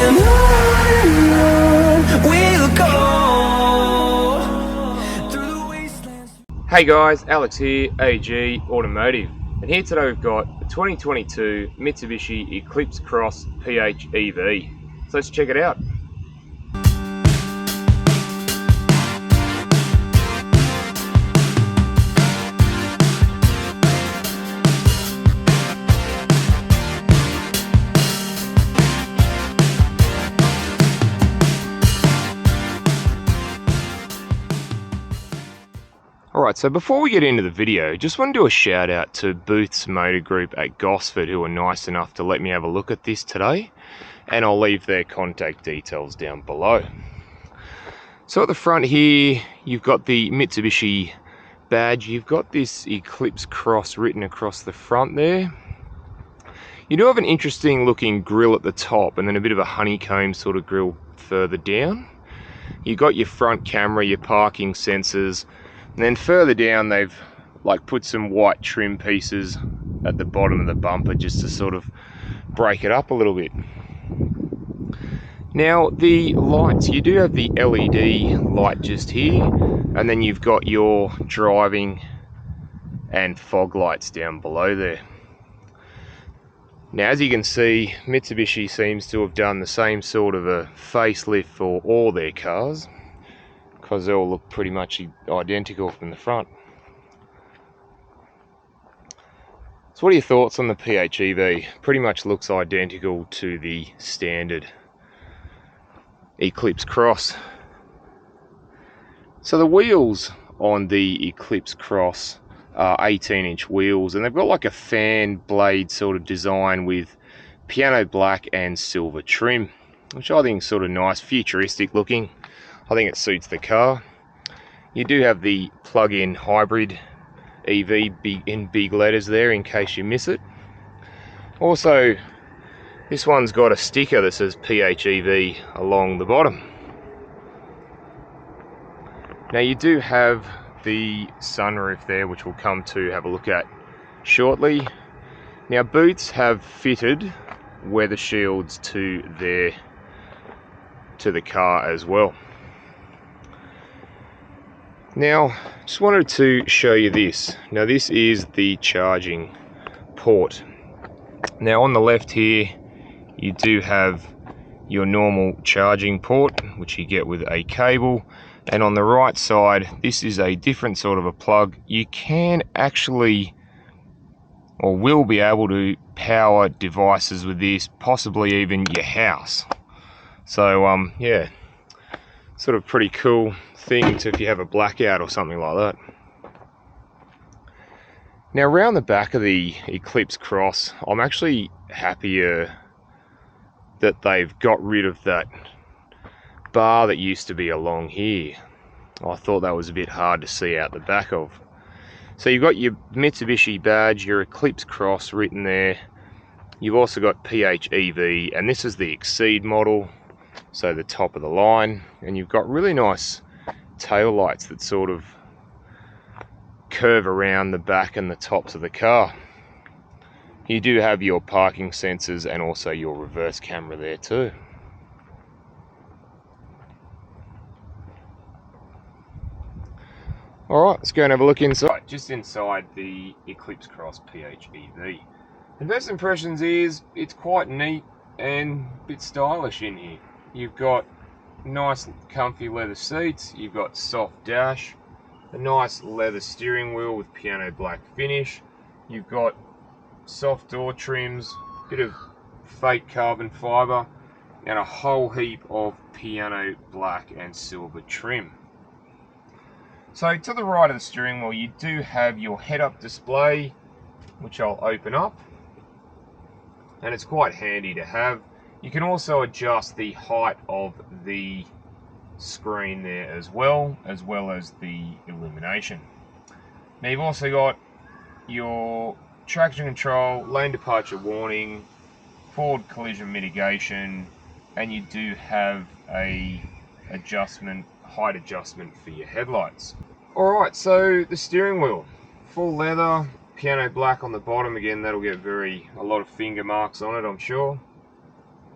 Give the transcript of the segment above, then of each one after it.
and on we'll go through the wastelands. Hey guys, Alex here, AG Automotive, and here today we've got the 2022 Mitsubishi Eclipse Cross PHEV. So let's check it out. Alright, so before we get into the video, just want to do a shout out to Booth's Motor Group at Gosford, who were nice enough to let me have a look at this today, and I'll leave their contact details down below. So at the front here, you've got the Mitsubishi badge, you've got this Eclipse Cross written across the front there. You do have an interesting looking grille at the top, and then a bit of a honeycomb sort of grille further down. You've got your front camera, your parking sensors, and then further down they've put some white trim pieces at the bottom of the bumper just to sort of break it up a little bit. Now the lights, you do have the LED light just here, and then you've got your driving and fog lights down below there. Now as you can see, Mitsubishi seems to have done the same sort of a facelift for all their cars, because they all look pretty much identical from the front. So what are your thoughts on the PHEV? Pretty much looks identical to the standard Eclipse Cross. So the wheels on the Eclipse Cross are 18-inch wheels, and they've got like a fan blade sort of design with piano black and silver trim, which I think is sort of nice, futuristic looking. I think it suits the car. You do have the plug-in hybrid EV in big letters there in case you miss it. Also, this one's got a sticker that says PHEV along the bottom. Now you do have the sunroof there, which we'll come to have a look at shortly. Now Booths have fitted weather shields to the car as well. Now, just wanted to show you this. Now this is the charging port. Now on the left here, you do have your normal charging port, which you get with a cable. And on the right side, this is a different sort of a plug. You can actually, or will be able to, power devices with this, possibly even your house. So yeah, sort of pretty cool thing to if you have a blackout or something like that. Now around the back of the Eclipse Cross, I'm actually happier that they've got rid of that bar that used to be along here. I thought that was a bit hard to see out the back of. So you've got your Mitsubishi badge, your Eclipse Cross written there. You've also got PHEV, and this is the Exceed model, so the top of the line, and you've got really nice tail lights that sort of curve around the back and the tops of the car. You do have your parking sensors and also your reverse camera there too. Alright, let's go and have a look inside. Just inside the Eclipse Cross PHEV. And first impressions is it's quite neat and a bit stylish in here. You've got nice comfy leather seats, you've got soft dash, a nice leather steering wheel with piano black finish, you've got soft door trims, bit of fake carbon fibre, and a whole heap of piano black and silver trim. So to the right of the steering wheel, you do have your head-up display, which I'll open up, and it's quite handy to have. You can also adjust the height of the screen there as well as the illumination. Now you've also got your traction control, lane departure warning, forward collision mitigation, and you do have a height adjustment for your headlights. Alright, so the steering wheel, full leather, piano black on the bottom. Again, that'll get a lot of finger marks on it, I'm sure.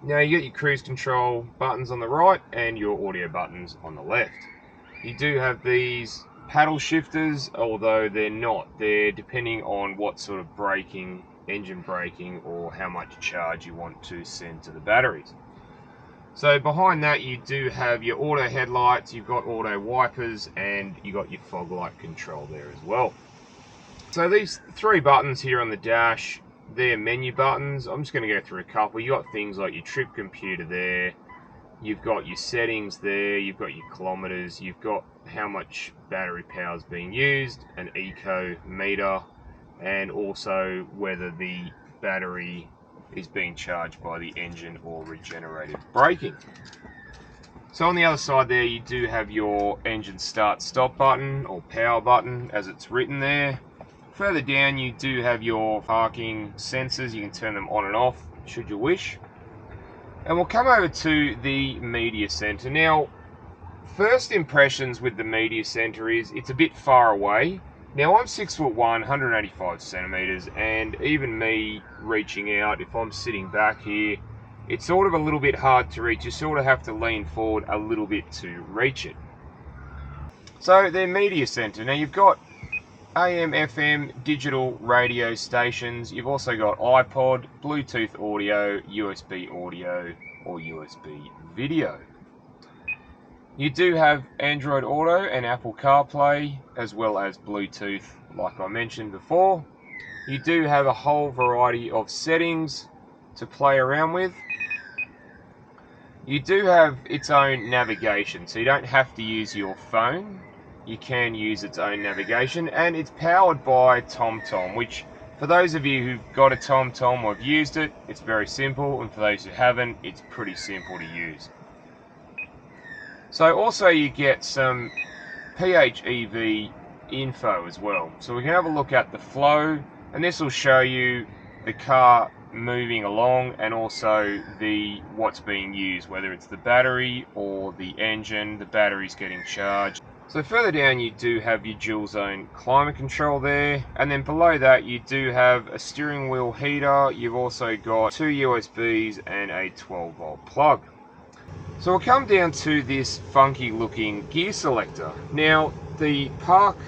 Now you got your cruise control buttons on the right and your audio buttons on the left. You do have these paddle shifters, although they're not. They're depending on what sort of braking, engine braking, or how much charge you want to send to the batteries. So behind that you do have your auto headlights, you've got auto wipers, and you got your fog light control there as well. So these three buttons here on the dash, they're menu buttons. I'm just going to go through a couple. You've got things like your trip computer there, you've got your settings there, you've got your kilometers, you've got how much battery power is being used, an eco meter, and also whether the battery is being charged by the engine or regenerative braking. So on the other side there you do have your engine start stop button, or power button as it's written there. Further down you do have your parking sensors. You can turn them on and off should you wish. And we'll come over to the media center. Now, first impressions with the media center is it's a bit far away. Now I'm 6'1", 185 centimeters, and even me reaching out, if I'm sitting back here, it's sort of a little bit hard to reach. You sort of have to lean forward a little bit to reach it. So the media center. Now you've got AM, FM, digital radio stations. You've also got iPod, Bluetooth audio, USB audio, or USB video. You do have Android Auto and Apple CarPlay, as well as Bluetooth, like I mentioned before. You do have a whole variety of settings to play around with. You do have its own navigation, so you don't have to use your phone. You can use its own navigation, and it's powered by TomTom, which for those of you who've got a TomTom or have used it, it's very simple, and for those who haven't, it's pretty simple to use. So also you get some PHEV info as well. So we can have a look at the flow, and this will show you the car moving along, and also what's being used, whether it's the battery or the engine. The battery's getting charged. So further down you do have your dual zone climate control there, and then below that you do have a steering wheel heater. You've also got 2 USBs and a 12 volt plug. So we'll come down to this funky looking gear selector. Now the park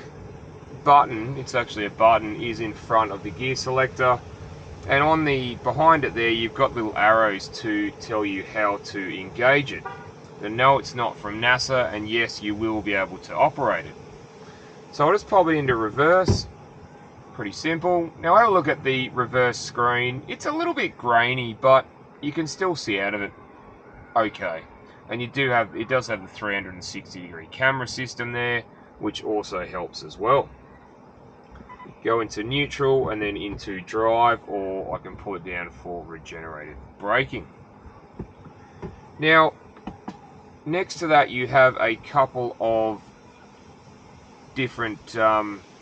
button, it's actually a button, is in front of the gear selector, and on the behind it there you've got little arrows to tell you how to engage it. And no, it's not from NASA, and yes, you will be able to operate it. So I'll just pop it into reverse. Pretty simple. Now have a look at the reverse screen. It's a little bit grainy, but you can still see out of it okay. And it does have the 360-degree camera system there, which also helps as well. Go into neutral and then into drive, or I can pull it down for regenerative braking. Now, next to that you have a couple of different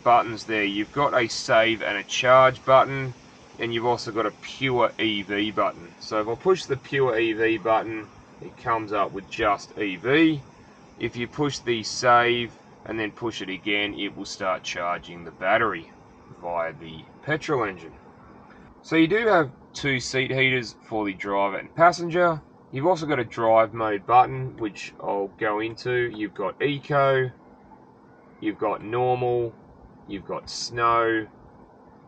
buttons there. You've got a save and a charge button, and you've also got a pure EV button. So if I push the pure EV button, it comes up with just EV. If you push the save and then push it again, it will start charging the battery via the petrol engine. So you do have 2 seat heaters for the driver and passenger. You've also got a drive mode button, which I'll go into. You've got eco, you've got normal, you've got snow,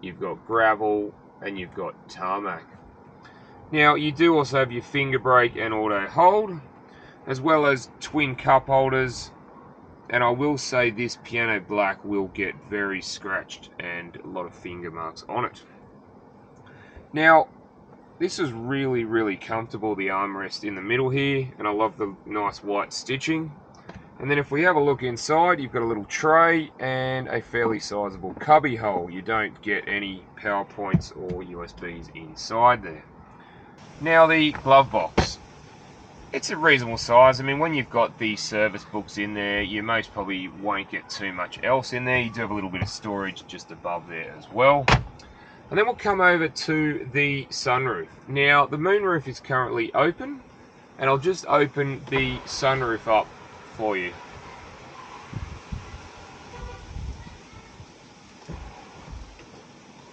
you've got gravel, and you've got tarmac. Now you do also have your finger brake and auto hold, as well as twin cup holders, and I will say this piano black will get very scratched and a lot of finger marks on it. Now this is really comfortable, the armrest in the middle here, and I love the nice white stitching. And then if we have a look inside, you've got a little tray and a fairly sizable cubby hole. You don't get any power points or USBs inside there. Now the glove box, it's a reasonable size. I mean, when you've got the service books in there, you most probably won't get too much else in there. You do have a little bit of storage just above there as well. And then we'll come over to the sunroof. Now the moonroof is currently open, and I'll just open the sunroof up for you.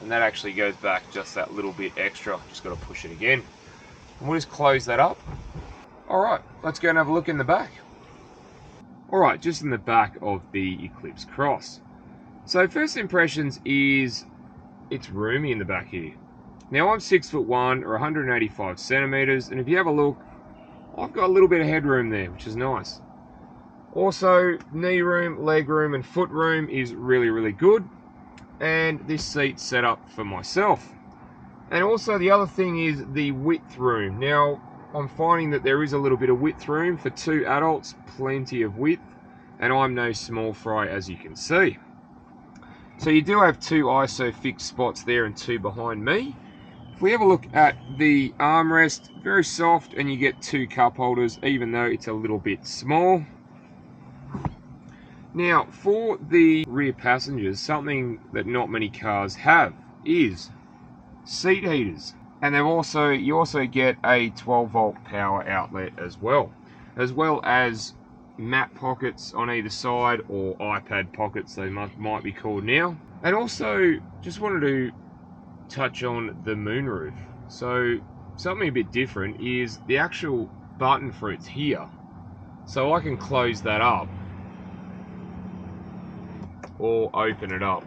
And that actually goes back just that little bit extra. Just got to push it again. And we'll just close that up. Alright, let's go and have a look in the back. Alright, just in the back of the Eclipse Cross. So first impressions is it's roomy in the back here. Now I'm 6'1" or 185 centimeters, and if you have a look, I've got a little bit of headroom there, which is nice. Also, knee room, leg room, and foot room is really, really good. And this seat's set up for myself. And also the other thing is the width room. Now, I'm finding that there is a little bit of width room for 2 adults, plenty of width, and I'm no small fry, as you can see. So you do have 2 ISOFIX spots there and 2 behind me. If we have a look at the armrest, very soft, and you get 2 cup holders, even though it's a little bit small. Now, for the rear passengers, something that not many cars have is seat heaters. And you also get a 12-volt power outlet as well as map pockets on either side, or iPad pockets they might be called now. And also, just wanted to touch on the moonroof. So something a bit different is the actual button for it's here. So I can close that up or open it up.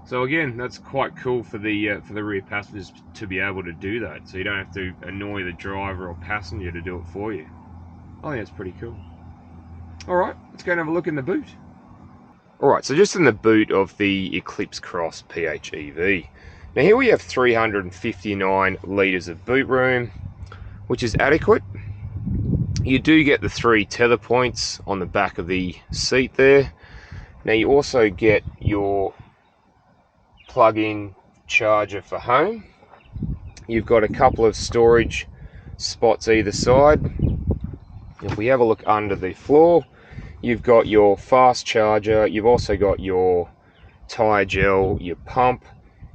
So again, that's quite cool for the rear passengers to be able to do that. So you don't have to annoy the driver or passenger to do it for you. I think that's pretty cool. Alright, let's go and have a look in the boot. Alright, so just in the boot of the Eclipse Cross PHEV. Now here we have 359 litres of boot room, which is adequate. You do get the 3 tether points on the back of the seat there. Now you also get your plug-in charger for home. You've got a couple of storage spots either side. If we have a look under the floor, you've got your fast charger, you've also got your tyre gel, your pump,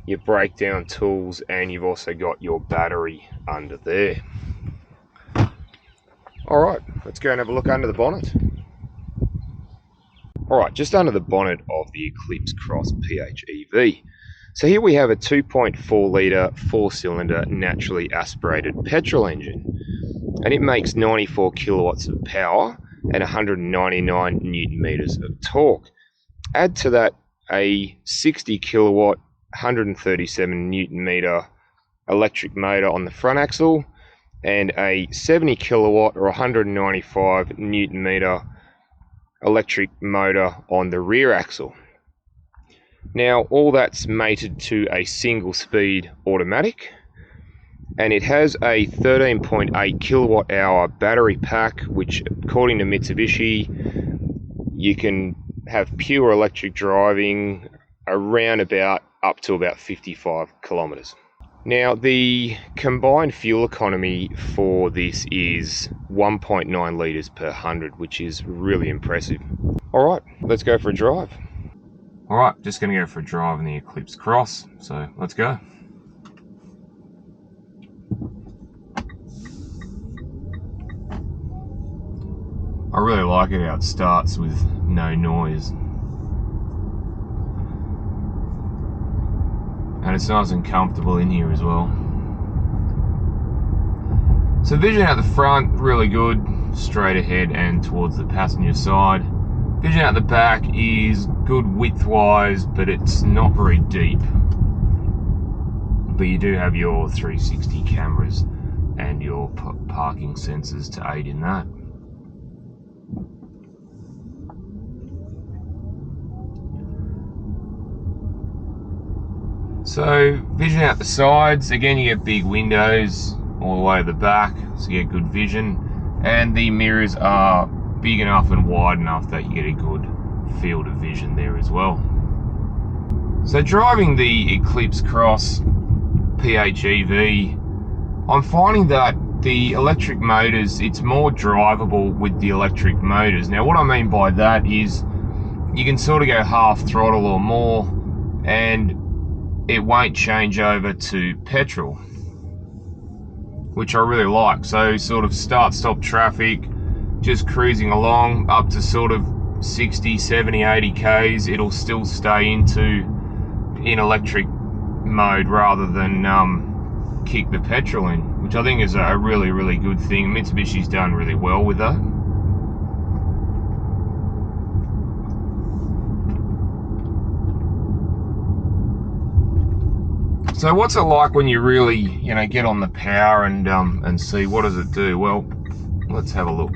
your breakdown tools, and you've also got your battery under there. Alright, let's go and have a look under the bonnet. Alright, just under the bonnet of the Eclipse Cross PHEV. So here we have a 2.4 litre 4-cylinder naturally aspirated petrol engine, and it makes 94 kilowatts of power and 199 newton meters of torque. Add to that a 60 kilowatt 137 newton meter electric motor on the front axle and a 70 kilowatt or 195 newton meter electric motor on the rear axle. Now all that's mated to a single speed automatic, and it has a 13.8 kilowatt hour battery pack, which according to Mitsubishi you can have pure electric driving around about up to about 55 kilometers. Now the combined fuel economy for this is 1.9 liters per 100, which is really impressive. Alright, let's go for a drive. Alright, just going to go for a drive in the Eclipse Cross, so let's go. I really like it how it starts with no noise. And it's nice and comfortable in here as well. So vision out the front, really good, straight ahead and towards the passenger side. Vision out the back is good width-wise, but it's not very deep. But you do have your 360 cameras and your parking sensors to aid in that. So vision out the sides, again you get big windows all the way to the back, so you get good vision, and the mirrors are big enough and wide enough that you get a good field of vision there as well. So driving the Eclipse Cross PHEV, I'm finding that the electric motors, it's more drivable with the electric motors. Now what I mean by that is you can sort of go half throttle or more and it won't change over to petrol, which I really like. So sort of start-stop traffic, just cruising along up to sort of 60, 70, 80 Ks, it'll still stay in electric mode rather than kick the petrol in, which I think is a really, really good thing. Mitsubishi's done really well with that. So what's it like when you really, you know, get on the power and see what does it do? Well, let's have a look.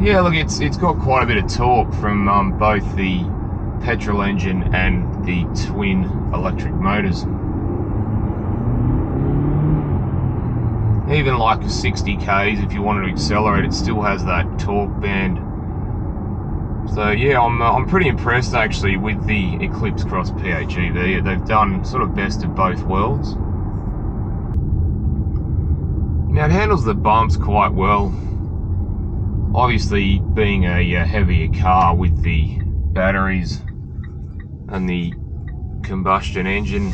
Yeah, look, it's got quite a bit of torque from both the petrol engine and the twin electric motors. Even like 60 k's, if you wanted to accelerate, it still has that torque band. So yeah, I'm pretty impressed actually with the Eclipse Cross PHEV. They've done sort of best of both worlds. Now it handles the bumps quite well. Obviously, being a heavier car with the batteries and the combustion engine,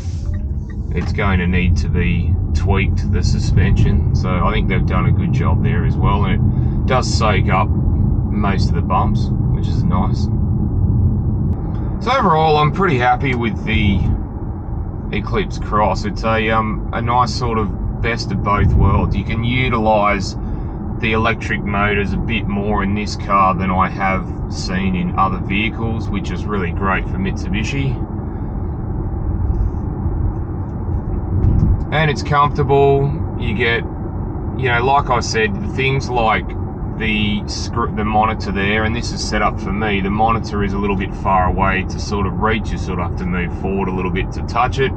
it's going to need to be tweaked, the suspension. So I think they've done a good job there as well, and it does soak up most of the bumps, which is nice. So overall, I'm pretty happy with the Eclipse Cross. It's a nice sort of best of both worlds. You can utilize the electric motors a bit more in this car than I have seen in other vehicles, which is really great for Mitsubishi. And it's comfortable. You get, you know, like I said, things like the monitor there, and this is set up for me. The monitor is a little bit far away to sort of reach. You sort of have to move forward a little bit to touch it.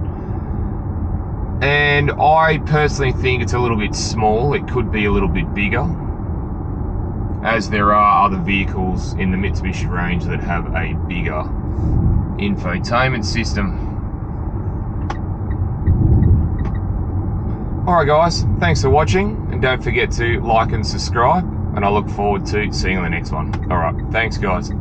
And I personally think it's a little bit small. It could be a little bit bigger, as there are other vehicles in the Mitsubishi range that have a bigger infotainment system. Alright guys, thanks for watching, and don't forget to like and subscribe, and I look forward to seeing you on the next one. Alright, thanks guys.